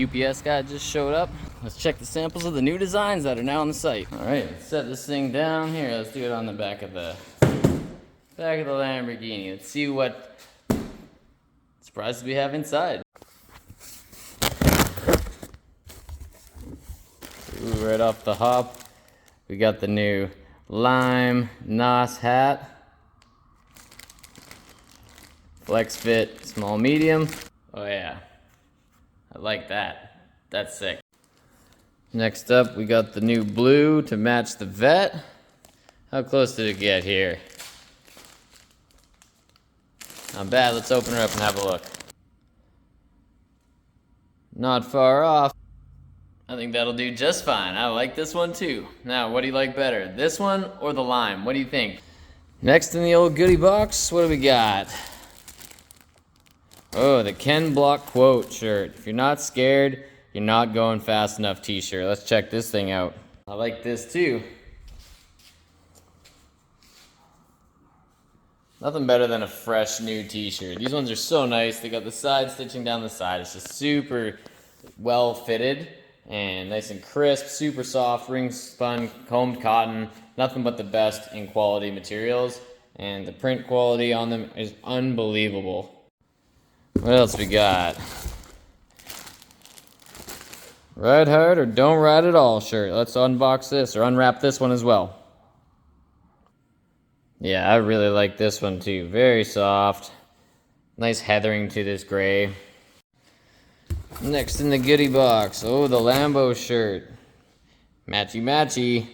UPS guy just showed up. Let's check the samples of the new designs that are now on the site. All right, let's set this thing down here. Let's do it on the back of the Lamborghini. Let's see what surprises we have inside. Ooh, right off the hop, we got the new lime N.O.S hat. Flex fit, small, medium. Oh yeah, I like that. That's sick. Next up, we got the new blue to match the vet. How close did it get here? Not bad. Let's open her up and have a look. Not far off. I think that'll do just fine. I like this one too. Now, what do you like better? This one or the lime? What do you think? Next in the old goodie box, what do we got? Oh, the Ken Block quote shirt. If you're not scared, you're not going fast enough t-shirt. Let's check this thing out. I like this too. Nothing better than a fresh new t-shirt. These ones are so nice. They got the side stitching down the side. It's just super well fitted and nice and crisp, super soft, ring spun, combed cotton. Nothing but the best in quality materials. And the print quality on them is unbelievable. What else we got? Ride hard or don't ride at all shirt. Let's unbox this or unwrap this one as well. Yeah, I really like this one too. Very soft. Nice heathering to this gray. Next in the goodie box. Oh, the Lambo shirt. Matchy matchy.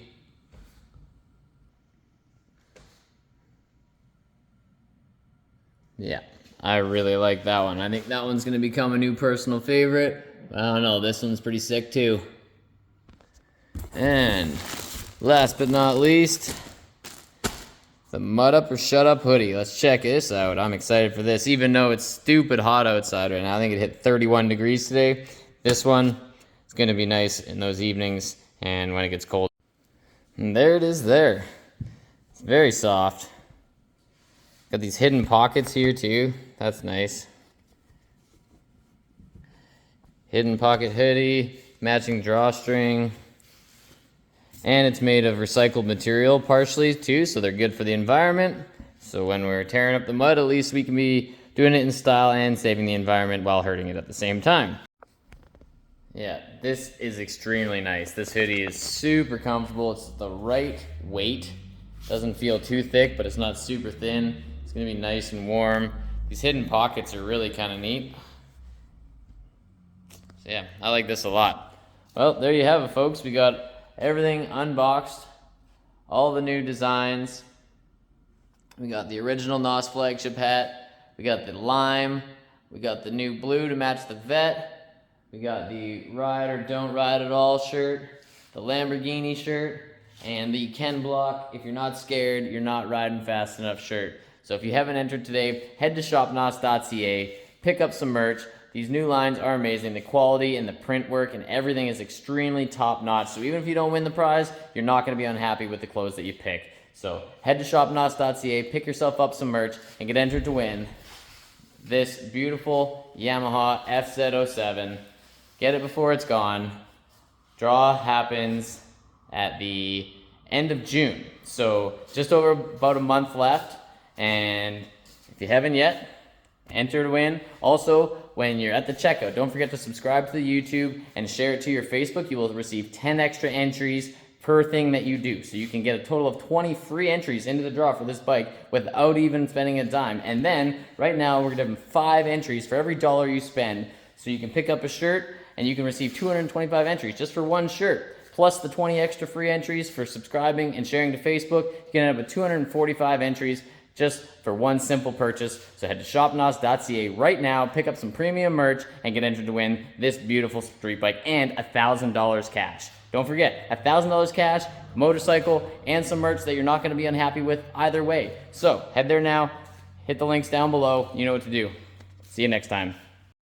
Yeah, I really like that one. I think that one's going to become a new personal favorite. I don't know, this one's pretty sick too. And last but not least, the Mud Up or Shut Up hoodie. Let's check this out. I'm excited for this, even though it's stupid hot outside right now. I think it hit 31 degrees today. This one is going to be nice in those evenings and when it gets cold. And there it is there. It's very soft. Got these hidden pockets here too. That's nice. Hidden pocket hoodie, matching drawstring. And it's made of recycled material partially too, so they're good for the environment. So when we're tearing up the mud, at least we can be doing it in style and saving the environment while hurting it at the same time. Yeah, this is extremely nice. This hoodie is super comfortable. It's the right weight. Doesn't feel too thick, but it's not super thin. It's gonna be nice and warm. These hidden pockets are really kind of neat. So yeah, I like this a lot. Well, there you have it, folks. We got everything unboxed, all the new designs. We got the original N.O.S flagship hat. We got the lime. We got the new blue to match the vet. We got the ride or don't ride at all shirt, the Lamborghini shirt, and the Ken Block, if you're not scared, you're not riding fast enough shirt. So if you haven't entered today, head to shopnos.ca, pick up some merch. These new lines are amazing. The quality and the print work and everything is extremely top notch. So even if you don't win the prize, you're not going to be unhappy with the clothes that you pick. So head to shopnos.ca, pick yourself up some merch, and get entered to win this beautiful Yamaha FZ-07. Get it before it's gone. Draw happens at the end of June. So just over about a month left. And if you haven't yet, enter to win. Also, when you're at the checkout, don't forget to subscribe to the YouTube and share it to your Facebook. You will receive 10 extra entries per thing that you do. So you can get a total of 20 free entries into the draw for this bike without even spending a dime. And then, right now, we're gonna have 5 entries for every dollar you spend. So you can pick up a shirt and you can receive 225 entries just for one shirt. Plus the 20 extra free entries for subscribing and sharing to Facebook. You can end up with 245 entries just for one simple purchase. So head to shopnos.ca right now, pick up some premium merch, and get entered to win this beautiful street bike and $1,000 cash. Don't forget, $1,000 cash, motorcycle, and some merch that you're not going to be unhappy with either way. So head there now, hit the links down below. You know what to do. See you next time.